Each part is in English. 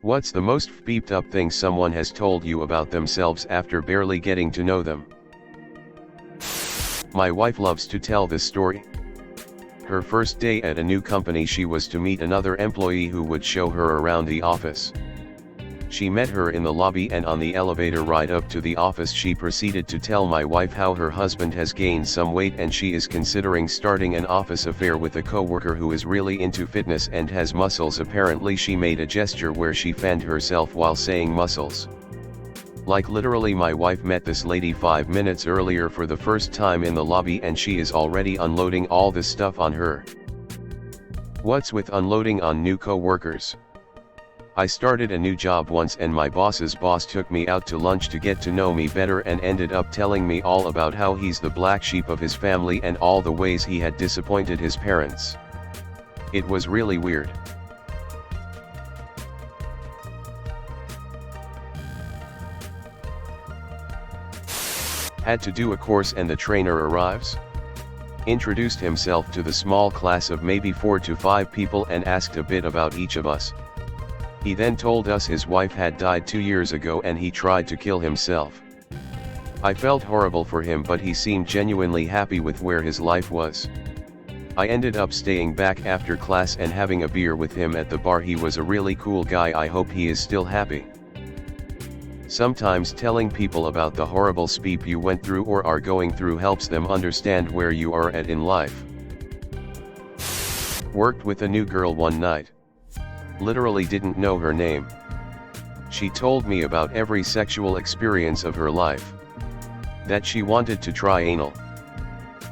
What's the most beeped up thing someone has told you about themselves after barely getting to know them? My wife loves to tell this story. Her first day at a new company, she was to meet another employee who would show her around the office. She met her in the lobby, and on the elevator ride up to the office she proceeded to tell my wife how her husband has gained some weight and she is considering starting an office affair with a co-worker who is really into fitness and has muscles. Apparently she made a gesture where she fanned herself while saying muscles. Like literally, my wife met this lady 5 minutes earlier for the first time in the lobby and she is already unloading all this stuff on her. What's with unloading on new co-workers? I started a new job once and my boss's boss took me out to lunch to get to know me better and ended up telling me all about how he's the black sheep of his family and all the ways he had disappointed his parents. It was really weird. Had to do a course and the trainer arrives. Introduced himself to the small class of maybe 4 to 5 people and asked a bit about each of us. He then told us his wife had died 2 years ago and he tried to kill himself. I felt horrible for him, but he seemed genuinely happy with where his life was. I ended up staying back after class and having a beer with him at the bar. He was a really cool guy. I hope he is still happy. Sometimes telling people about the horrible speep you went through or are going through helps them understand where you are at in life. Worked with a new girl one night. Literally didn't know her name. She told me about every sexual experience of her life. That she wanted to try anal,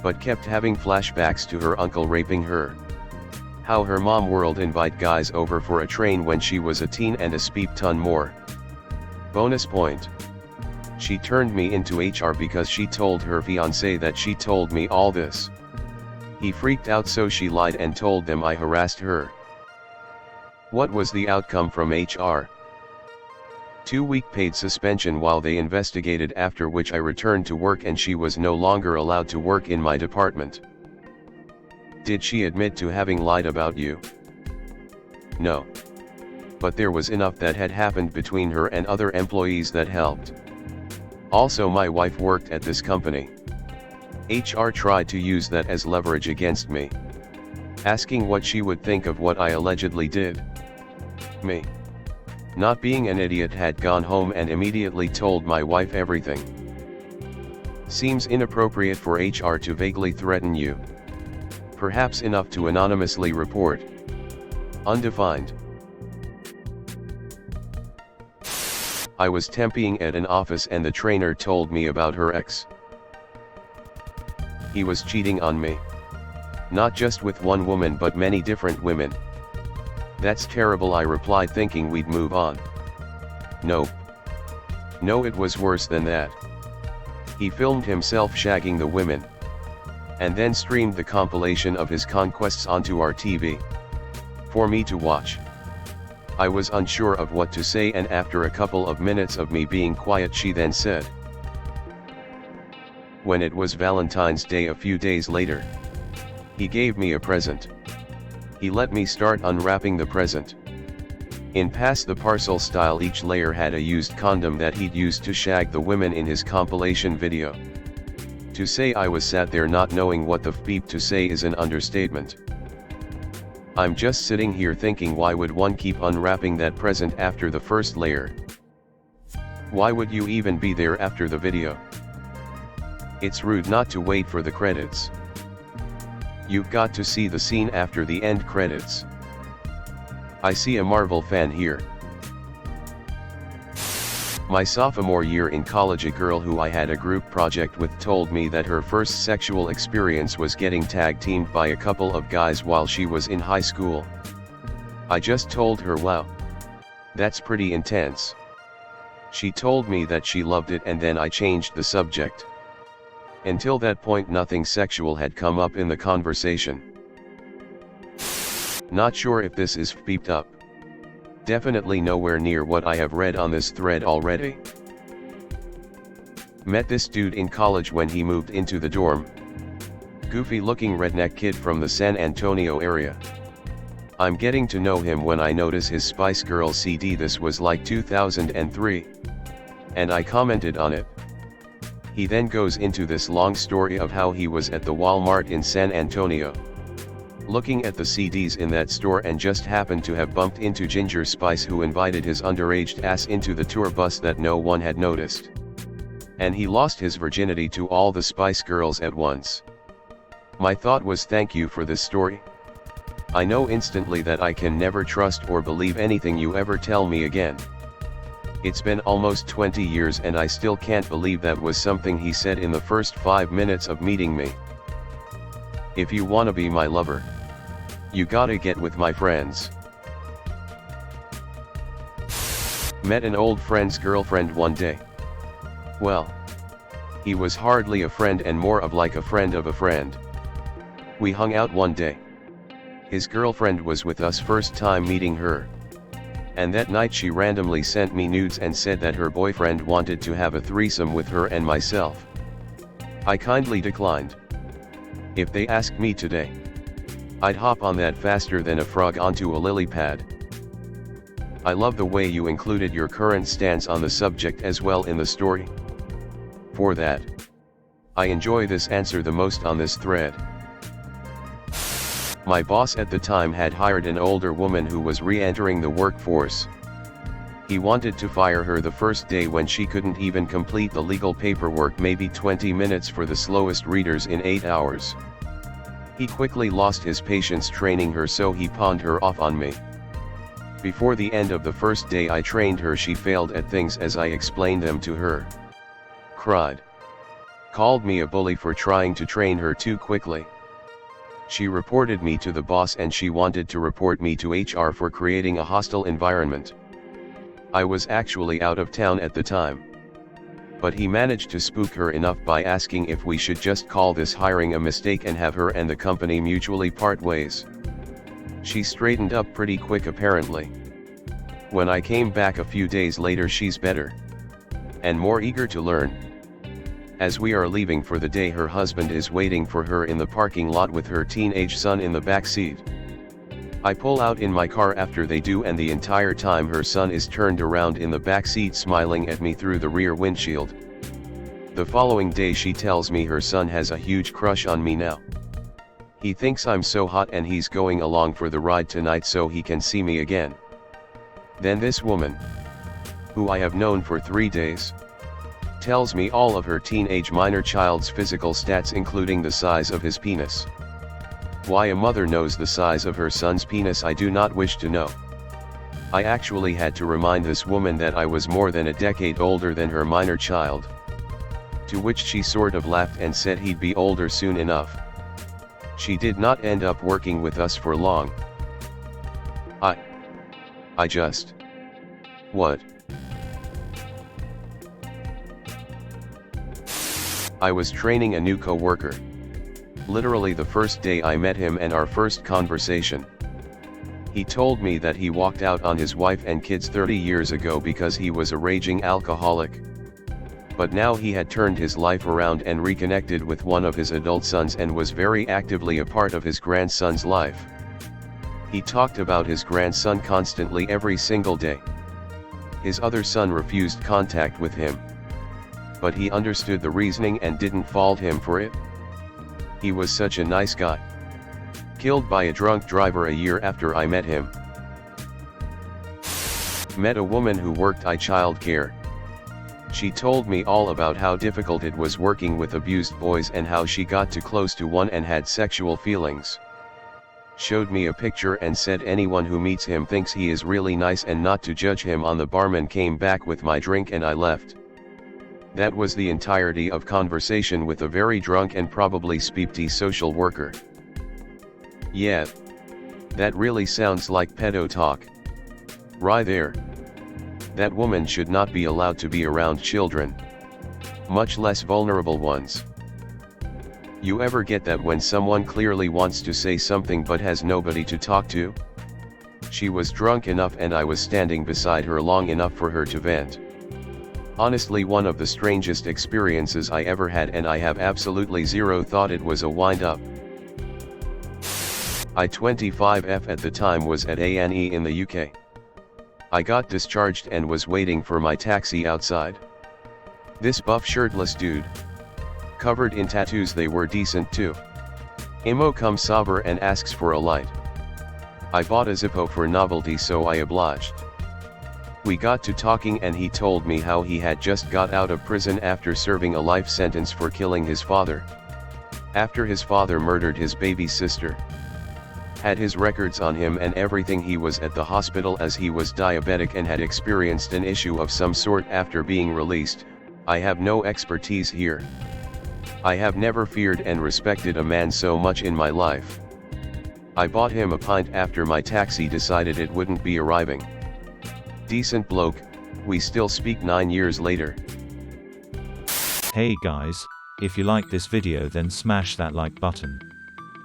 but kept having flashbacks to her uncle raping her. How her mom would invite guys over for a train when she was a teen, and a speep ton more. Bonus point. She turned me into HR because she told her fiancé that she told me all this. He freaked out, so she lied and told them I harassed her. What was the outcome from HR? 2-week paid suspension while they investigated, after which I returned to work and she was no longer allowed to work in my department. Did she admit to having lied about you? No. But there was enough that had happened between her and other employees that helped. Also, my wife worked at this company. HR tried to use that as leverage against me, asking what she would think of what I allegedly did. Me, not being an idiot, had gone home and immediately told my wife everything. Seems inappropriate for HR to vaguely threaten you. Perhaps enough to anonymously report. Undefined. I was temping at an office and the trainer told me about her ex. He was cheating on me. Not just with one woman but many different women. That's terrible, I replied, thinking we'd move on. Nope. No, it was worse than that. He filmed himself shagging the women, and then streamed the compilation of his conquests onto our TV for me to watch. I was unsure of what to say, and after a couple of minutes of me being quiet, she then said, when it was Valentine's Day a few days later, he gave me a present. He let me start unwrapping the present. In pass the parcel style, each layer had a used condom that he'd used to shag the women in his compilation video. To say I was sat there not knowing what the beep to say is an understatement. I'm just sitting here thinking, why would one keep unwrapping that present after the first layer? Why would you even be there after the video? It's rude not to wait for the credits. You've got to see the scene after the end credits. I see a Marvel fan here. My sophomore year in college, a girl who I had a group project with told me that her first sexual experience was getting tag teamed by a couple of guys while she was in high school. I just told her, wow, that's pretty intense. She told me that she loved it, and then I changed the subject. Until that point, nothing sexual had come up in the conversation. Not sure if this is beeped up. Definitely nowhere near what I have read on this thread already. Met this dude in college when he moved into the dorm. Goofy looking redneck kid from the San Antonio area. I'm getting to know him when I notice his Spice Girls CD. This was like 2003. And I commented on it. He then goes into this long story of how he was at the Walmart in San Antonio, looking at the CDs in that store, and just happened to have bumped into Ginger Spice, who invited his underage ass into the tour bus that no one had noticed. And he lost his virginity to all the Spice Girls at once. My thought was, thank you for this story. I know instantly that I can never trust or believe anything you ever tell me again. It's been almost 20 years and I still can't believe that was something he said in the first 5 minutes of meeting me. If you wanna be my lover, you gotta get with my friends. Met an old friend's girlfriend one day. Well, he was hardly a friend and more of like a friend of a friend. We hung out one day. His girlfriend was with us, first time meeting her. And that night she randomly sent me nudes and said that her boyfriend wanted to have a threesome with her and myself. I kindly declined. If they asked me today, I'd hop on that faster than a frog onto a lily pad. I love the way you included your current stance on the subject as well in the story. For that, I enjoy this answer the most on this thread. My boss at the time had hired an older woman who was re-entering the workforce. He wanted to fire her the first day when she couldn't even complete the legal paperwork, maybe 20 minutes for the slowest readers in 8 hours. He quickly lost his patience training her, so he pawned her off on me. Before the end of the first day I trained her, she failed at things as I explained them to her. Cried. Called me a bully for trying to train her too quickly. She reported me to the boss and she wanted to report me to HR for creating a hostile environment. I was actually out of town at the time. But he managed to spook her enough by asking if we should just call this hiring a mistake and have her and the company mutually part ways. She straightened up pretty quick apparently. When I came back a few days later, she's better and more eager to learn. As we are leaving for the day, her husband is waiting for her in the parking lot with her teenage son in the back seat. I pull out in my car after they do, and the entire time her son is turned around in the back seat smiling at me through the rear windshield. The following day she tells me her son has a huge crush on me now. He thinks I'm so hot and he's going along for the ride tonight so he can see me again. Then this woman, who I have known for 3 days, tells me all of her teenage minor child's physical stats, including the size of his penis. Why a mother knows the size of her son's penis I do not wish to know. I actually had to remind this woman that I was more than a decade older than her minor child. To which she sort of laughed and said he'd be older soon enough. She did not end up working with us for long. I just... What? I was training a new co-worker. Literally the first day I met him and our first conversation. He told me that he walked out on his wife and kids 30 years ago because he was a raging alcoholic. But now he had turned his life around and reconnected with one of his adult sons and was very actively a part of his grandson's life. He talked about his grandson constantly every single day. His other son refused contact with him. But he understood the reasoning and didn't fault him for it. He was such a nice guy. Killed by a drunk driver a year after I met him. Met a woman who worked child care. She told me all about how difficult it was working with abused boys and how she got too close to one and had sexual feelings. Showed me a picture and said anyone who meets him thinks he is really nice and not to judge him on the barman. Came back with my drink and I left. That was the entirety of conversation with a very drunk and probably speepty social worker. Yeah. That really sounds like pedo talk. Right there. That woman should not be allowed to be around children. Much less vulnerable ones. You ever get that when someone clearly wants to say something but has nobody to talk to? She was drunk enough and I was standing beside her long enough for her to vent. Honestly, one of the strangest experiences I ever had, and I have absolutely zero thought it was a wind-up. I-25F at the time was at A&E in the UK. I got discharged and was waiting for my taxi outside. This buff shirtless dude, covered in tattoos, they were decent too. Imo comes over and asks for a light. I bought a Zippo for novelty, so I obliged. We got to talking and he told me how he had just got out of prison after serving a life sentence for killing his father. After his father murdered his baby sister. Had his records on him and everything. He was at the hospital as he was diabetic and had experienced an issue of some sort after being released. I have no expertise here. I have never feared and respected a man so much in my life. I bought him a pint after my taxi decided it wouldn't be arriving. Decent bloke, we still speak 9 years later. Hey guys, if you like this video then smash that like button.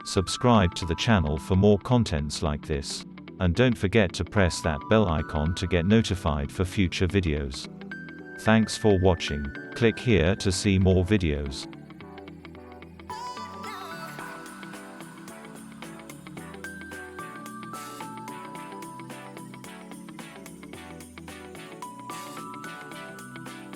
Subscribe to the channel for more contents like this. And don't forget to press that bell icon to get notified for future videos. Thanks for watching. Click here to see more videos.